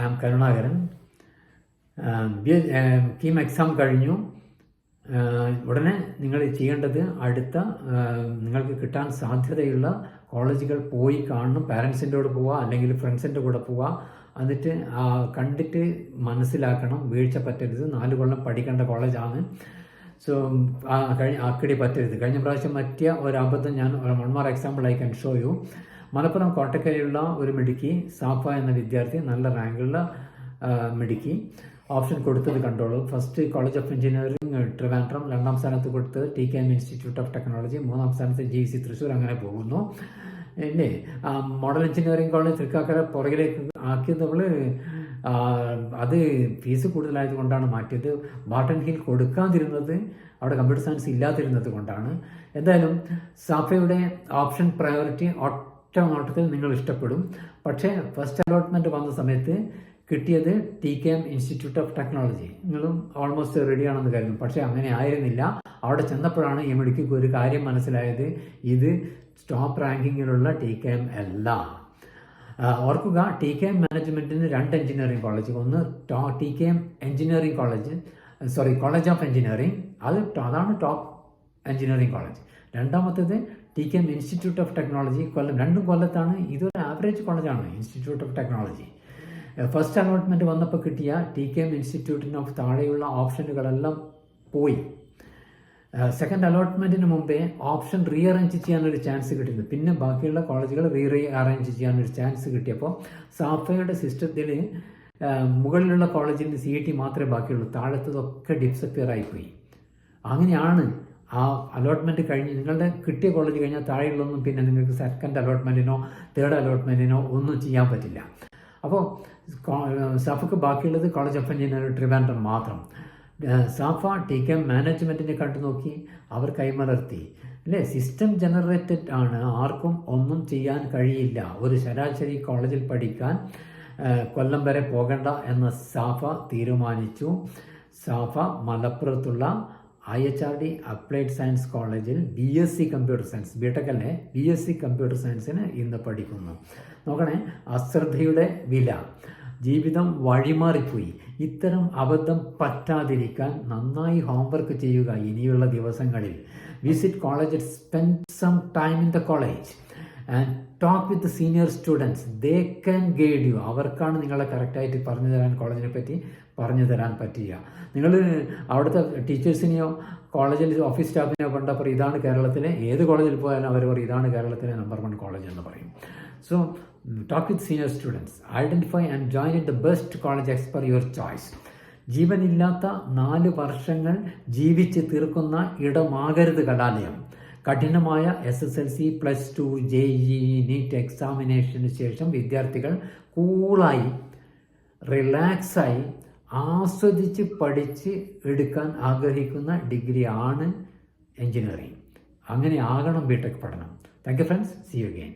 I am Karunakaran. KEAM exam കഴിഞ്ഞു. ഉടനെ നിങ്ങൾ ചെയ്യേണ്ടത് അടുത്ത നിങ്ങൾക്ക് കിട്ടാൻ സാധ്യതയുള്ള കോളേജുകൾ പോയി കാണണം. പാരൻസിൻ്റെ കൂടെ പോവുക, അല്ലെങ്കിൽ ഫ്രണ്ട്സിൻ്റെ കൂടെ പോവുക. എന്നിട്ട് കണ്ടിട്ട് മനസ്സിലാക്കണം. വീഴ്ച പറ്റരുത്. 4 കൊല്ലം പഠിക്കേണ്ട കോളേജാണ്. സോ അക്കടി പറ്റരുത്. കഴിഞ്ഞ പ്രാവശ്യം പറ്റിയ ഒരു അബദ്ധം ഞാൻ one more example I can show you. Malappuram കോട്ടക്കരയുള്ള ഒരു മിടുക്കി സാഫ എന്ന വിദ്യാർത്ഥി, നല്ല റാങ്കുള്ള മിടുക്കി, ഓപ്ഷൻ കൊടുത്തത് കണ്ടോളൂ. First college of engineering Trivandrum, 2ാം സ്ഥാനത്ത് കൊടുത്തത് TKM ഇൻസ്റ്റിറ്റ്യൂട്ട് ഓഫ് ടെക്നോളജി, 3ാം സ്ഥാനത്ത് GEC തൃശ്ശൂർ. അങ്ങനെ പോകുന്നു. ഇല്ലേ, മോഡൽ എഞ്ചിനീയറിംഗ് കോളേജ് തൃക്കാക്കര പുറകിലേക്ക് ആക്കിയത് നമ്മൾ അത് ഫീസ് കൂടുതലായത് കൊണ്ടാണ് മാറ്റിയത്. ബാട്ടൺ ഹിൽ കൊടുക്കാതിരുന്നത് അവിടെ കമ്പ്യൂട്ടർ സയൻസ് ഇല്ലാതിരുന്നത് കൊണ്ടാണ്. എന്തായാലും സാഫയുടെ ഓപ്ഷൻ പ്രയോറിറ്റി ഒറ്റ നോട്ടത്തിൽ നിങ്ങൾ ഇഷ്ടപ്പെടും. പക്ഷേ ഫസ്റ്റ് അലോട്ട്മെൻറ്റ് വന്ന സമയത്ത് കിട്ടിയത് TKM ഇൻസ്റ്റിറ്റ്യൂട്ട് ഓഫ് ടെക്നോളജി. നിങ്ങളും ഓൾമോസ്റ്റ് റെഡിയാണെന്ന് കരുതും. പക്ഷേ അങ്ങനെ ആയിരുന്നില്ല. അവിടെ ചെന്നപ്പോഴാണ് ഈ മിടുക്കിക്ക് ഒരു കാര്യം മനസ്സിലായത്, ഇത് ടോപ്പ് റാങ്കിങ്ങിലുള്ള TKM അല്ല. ഓർക്കുക, TKM മാനേജ്മെൻറ്റിന് 2 എഞ്ചിനീയറിംഗ് കോളേജ്. ഒന്ന് TKM engineering college, college of engineering, അതാണ് ടോപ്പ് എഞ്ചിനീയറിംഗ് കോളേജ്. രണ്ടാമത്തേത് TKM ഇൻസ്റ്റിറ്റ്യൂട്ട് ഓഫ് ടെക്നോളജി, കൊല്ലം. 2 കൊല്ലത്താണ്. ഇതൊരു ആവറേജ് കോളേജാണ് institute of technology. First allotment വന്നപ്പോൾ കിട്ടിയ TKM ഇൻസ്റ്റിറ്റ്യൂട്ടിന് താഴെയുള്ള ഓപ്ഷനുകളെല്ലാം പോയി. സെക്കൻഡ് അലോട്ട്മെൻറ്റിന് മുമ്പേ ഓപ്ഷൻ റീഅറേഞ്ച് ചെയ്യാനൊരു ചാൻസ് കിട്ടുന്നു. പിന്നെ ബാക്കിയുള്ള കോളേജുകൾ റീഅറേഞ്ച് ചെയ്യാനൊരു ചാൻസ് കിട്ടിയപ്പോൾ സാഫയുടെ സിസ്റ്റത്തിൽ മുകളിലുള്ള കോളേജിന് CET മാത്രമേ ബാക്കിയുള്ളൂ. താഴത്തതൊക്കെ ഡിസപ്പിയർ ആയിപ്പോയി. അങ്ങനെയാണ് ആ അലോട്ട്മെൻറ്റ് കഴിഞ്ഞ് നിങ്ങളുടെ കിട്ടിയ കോളേജ് കഴിഞ്ഞാൽ താഴെയുള്ളൊന്നും പിന്നെ നിങ്ങൾക്ക് സെക്കൻഡ് അലോട്ട്മെൻറ്റിനോ തേർഡ് അലോട്ട്മെൻറ്റിനോ ഒന്നും ചെയ്യാൻ പറ്റില്ല. അപ്പോൾ സാഫക്ക് ബാക്കിയുള്ളത് കോളേജ് ഓഫ് എഞ്ചിനീയറിംഗ് ട്രിവാൻഡ്രം മാത്രം. സാഫ TKM മാനേജ്മെൻറ്റിനെ കണ്ടു നോക്കി, അവർ കൈമലർത്തി. അല്ലേ, സിസ്റ്റം ജനറേറ്റഡ് ആണ്, ആർക്കും ഒന്നും ചെയ്യാൻ കഴിയില്ല. ഒരു ശരാശരി കോളേജിൽ പഠിക്കാൻ കൊല്ലം വരെ പോകണ്ട എന്ന് സാഫ തീരുമാനിച്ചു. സാഫ മലപ്പുറത്തുള്ള IHRD അപ്ലൈഡ് സയൻസ് കോളേജിൽ BSc കമ്പ്യൂട്ടർ സയൻസ്, ബിടെക് അല്ലേ, BSc കമ്പ്യൂട്ടർ സയൻസിന് ഇന്ന് പഠിക്കുന്നു. നോക്കണേ, അശ്രദ്ധയുടെ വില. ജീവിതം വഴിമാറിപ്പോയി. ഇത്തരം അബദ്ധം പറ്റാതിരിക്കാൻ നന്നായി ഹോംവർക്ക് ചെയ്യുക ഇനിയുള്ള ദിവസങ്ങളിൽ. Visit college, spend some time in the college and talk with the senior students. They can guide you. അവർക്കാണ് നിങ്ങളെ കറക്റ്റായിട്ട് പറഞ്ഞു തരാൻ, കോളേജിനെ പറ്റി പറഞ്ഞു തരാൻ പറ്റുക. നിങ്ങൾ അവിടുത്തെ ടീച്ചേഴ്സിനെയോ കോളേജിൽ ഓഫീസ് സ്റ്റാഫിനെയോ കണ്ടപ്പോൾ ഇതാണ് കേരളത്തിലെ, ഏത് കോളേജിൽ പോയാലും അവർ പറയും ഇതാണ് കേരളത്തിലെ നമ്പർ 1 കോളേജ് എന്ന് പറയും. So talk with senior students, identify and join in the best college as per your choice. ജീവനില്ലാത്ത 4 വർഷങ്ങൾ ജീവിച്ച് തീർക്കുന്ന ഇടമാകരുത് കലാലയം. കഠിനമായ SSLC, +2, JEE, NEET എക്സാമിനേഷന് ശേഷം വിദ്യാർത്ഥികൾ കൂളായി റിലാക്സായി ആസ്വദിച്ച് പഠിച്ച് എടുക്കാൻ ആഗ്രഹിക്കുന്ന ഡിഗ്രി ആണ് എഞ്ചിനീയറിംഗ്. അങ്ങനെ ആകണം ബിടെക് പഠനം. Thank you friends, C you again.